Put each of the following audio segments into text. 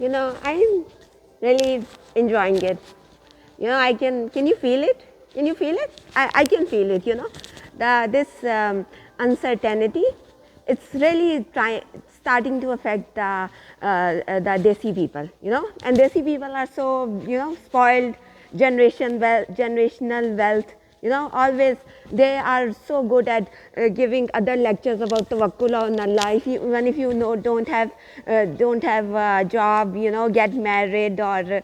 I'm really enjoying it. Can you feel it? Can you feel it? I can feel it, this uncertainty, it's really starting to affect the Desi people, and Desi people are so, spoiled, generational wealth, always they are so good at giving other lectures about tawakkul on Allah. Even if you don't have a job, get married or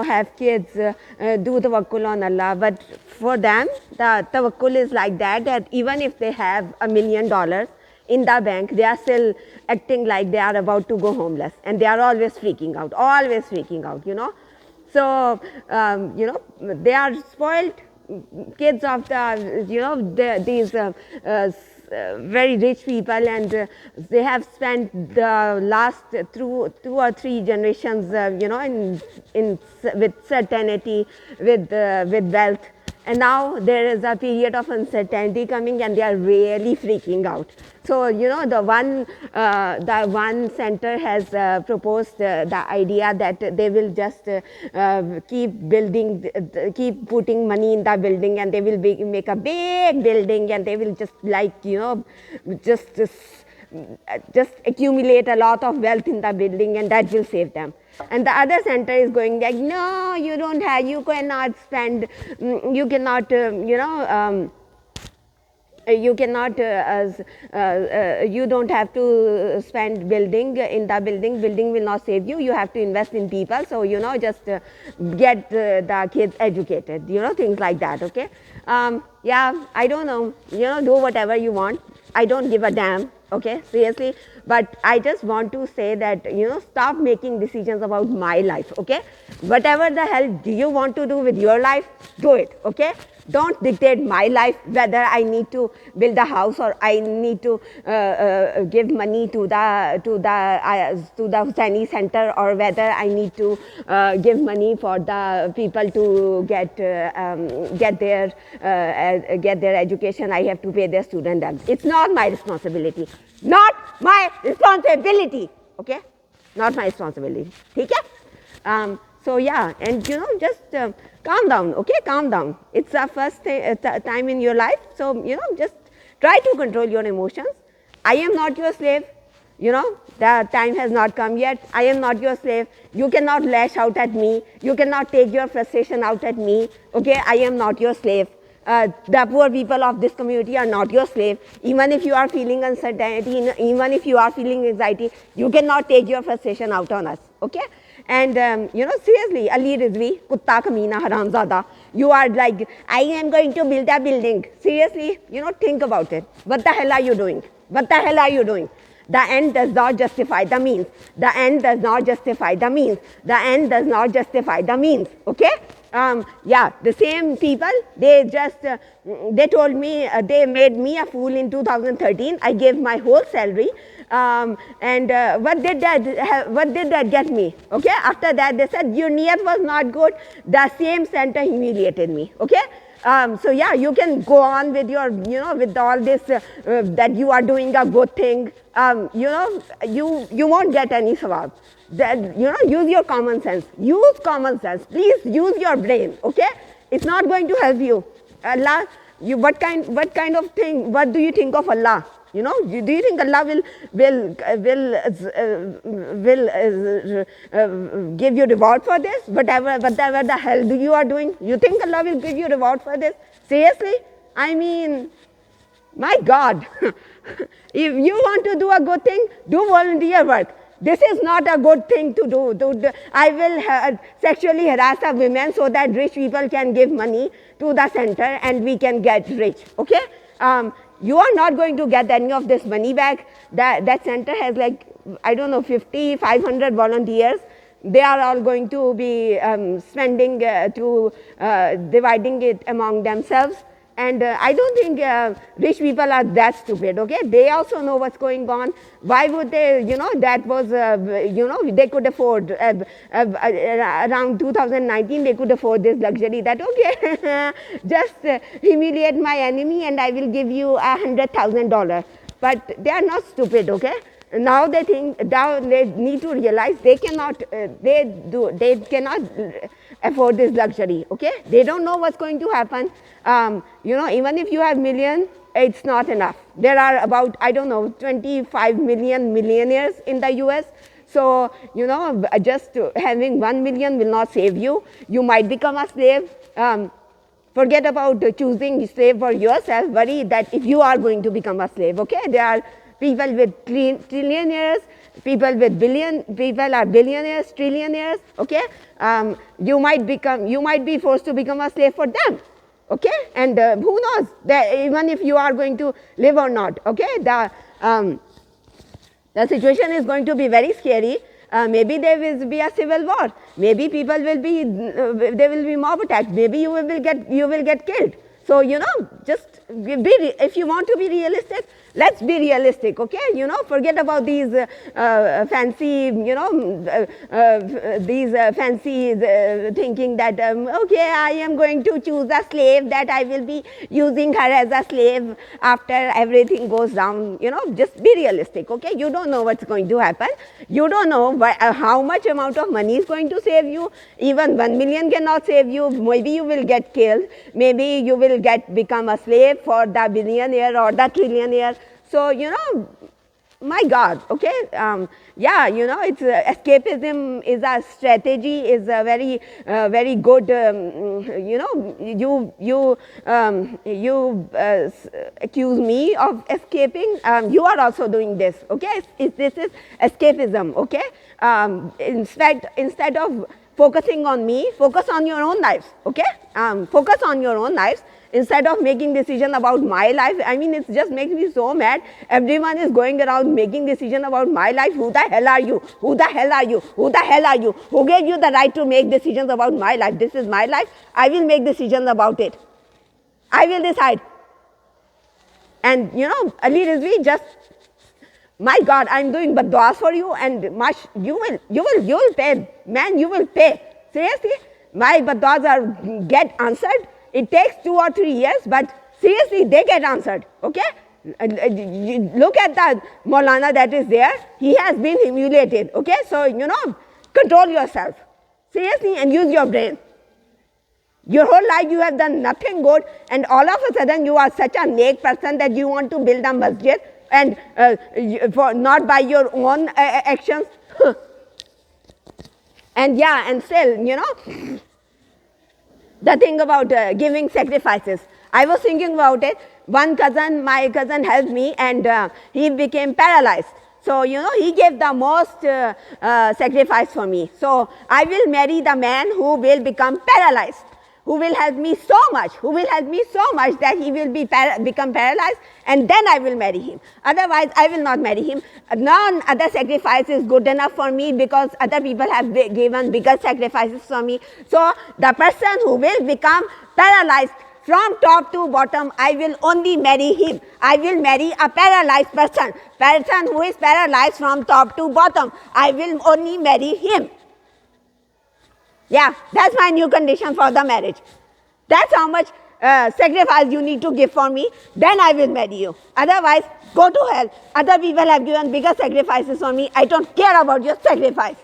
have kids, do tawakkul on Allah. But for them, the tawakkul is like that even if they have $1 million in the bank, they are still acting like they are about to go homeless, and they are always freaking out, So, they are spoiled kids of these very rich people, and they have spent the last two or three generations, with certainty, with wealth. And now there is a period of uncertainty coming, and they are really freaking out. So, the one center has proposed the idea that they will just keep building, keep putting money in the building, and they will make a big building, and they will just just accumulate a lot of wealth in the building, and that will save them. And the other center is going like, no, you cannot spend, you cannot, you cannot, you don't have to spend building in the building will not save you, you have to invest in people. So, just get the kids educated, things like that, okay. Yeah, I don't know, do whatever you want, I don't give a damn, okay, seriously. But I just want to say that, stop making decisions about my life, okay. Whatever the hell do you want to do with your life, do it, okay. Don't dictate my life, whether I need to build a house or I need to give money to the Hussaini Center, or whether I need to give money for the people to get their education. I have to pay their student debts. It's not my responsibility. Not my responsibility. Okay? Not my responsibility. Okay? So yeah, and just calm down, okay, calm down. It's the first time in your life, so just try to control your emotions. I am not your slave, the time has not come yet. I am not your slave. You cannot lash out at me, you cannot take your frustration out at me, okay. I am not your slave. The poor people of this community are not your slave. Even if you are feeling uncertainty, even if you are feeling anxiety, you cannot take your frustration out on us, okay. And seriously, Ali Rizvi, Kutta Kameena Haramzada, you are like, I am going to build a building. Seriously, think about it. What the hell are you doing? What the hell are you doing? The end does not justify the means. The end does not justify the means. The end does not justify the means. Okay? Yeah, the same people, they just, they told me, they made me a fool in 2013. I gave my whole salary. And what did that get me? Okay, after that they said your niyat was not good. The same center humiliated me. Okay. So yeah, you can go on with your, with all this that you are doing a good thing. You won't get any sawab. That, use your common sense. Use common sense. Please use your brain. Okay, it's not going to help you. Allah, what kind of thing? What do you think of Allah? Do you think Allah will give you reward for this? Whatever the hell you are doing, you think Allah will give you reward for this? Seriously? I mean, my God. If you want to do a good thing, do volunteer work. This is not a good thing to do. I will sexually harass a woman so that rich people can give money to the center and we can get rich. Okay? You are not going to get any of this money back. That center has like, I don't know, 500 volunteers. They are all going to be spending dividing it among themselves. And I don't think rich people are that stupid, okay? They also know what's going on. Why would they, that was, they could afford, around 2019, they could afford this luxury that, okay, just humiliate my enemy and I will give you $100,000. But they are not stupid, okay? now they think, now they need to realize they cannot, they cannot afford this luxury, okay? They don't know what's going to happen. You know, even if you have million, it's not enough. There are about, I don't know, 25 million millionaires in the US. So, you know, just having 1 million will not save you. You might become a slave. Forget about choosing slave for yourself. Worry that if you are going to become a slave, okay? There are people with trillionaires, people with people are billionaires, trillionaires, okay? You might be forced to become a slave for them, okay? And who knows that even if you are going to live or not, okay? The situation is going to be very scary. Maybe there will be a civil war. Maybe people will be, there will be mob attacks. Maybe you will get killed. So, you know, just if you want to be realistic, let's be realistic, okay? You know, forget about these fancy, you know, these fancy thinking that, okay, I am going to choose a slave, that I will be using her as a slave after everything goes down. You know, just be realistic, okay? You don't know what's going to happen. You don't know how much amount of money is going to save you. Even 1 million cannot save you. Maybe you will get killed. Maybe you will become a slave for the billionaire or the trillionaire. So, you know, my God, okay, yeah, you know, it's escapism is a strategy, is a very good, you know, you accuse me of escaping, you are also doing this, okay? This is escapism, okay? Instead of focusing on me, focus on your own lives, okay? Focus on your own lives. Instead of making decision about my life, I mean, it just makes me so mad. Everyone is going around making decision about my life. Who the hell are you? Who the hell are you? Who the hell are you? Who gave you the right to make decisions about my life? This is my life. I will make decisions about it. I will decide. And you know, Ali Rizvi, just, my God, I'm doing badduas for you, and you will pay, man. You will pay. Seriously, my badduas get answered. It takes 2 or 3 years, but seriously, they get answered, okay? Look at the Maulana that is there. He has been humiliated, okay? So, you know, control yourself, seriously, and use your brain. Your whole life you have done nothing good, and all of a sudden you are such a neck person that you want to build a masjid, and not by your own actions. And yeah, and still, you know, the thing about giving sacrifices. I was thinking about it. My cousin helped me, and he became paralyzed. So, you know, he gave the most sacrifice for me. So, I will marry the man who will become paralyzed, who will help me so much, that he will become paralyzed, and then I will marry him. Otherwise, I will not marry him. None other sacrifice is good enough for me, because other people have given bigger sacrifices for me. So, the person who will become paralyzed from top to bottom, I will only marry him. I will marry a paralyzed person who is paralyzed from top to bottom. I will only marry him. Yeah, that's my new condition for the marriage. That's how much sacrifice you need to give for me. Then I will marry you. Otherwise, go to hell. Other people have given bigger sacrifices for me. I don't care about your sacrifice.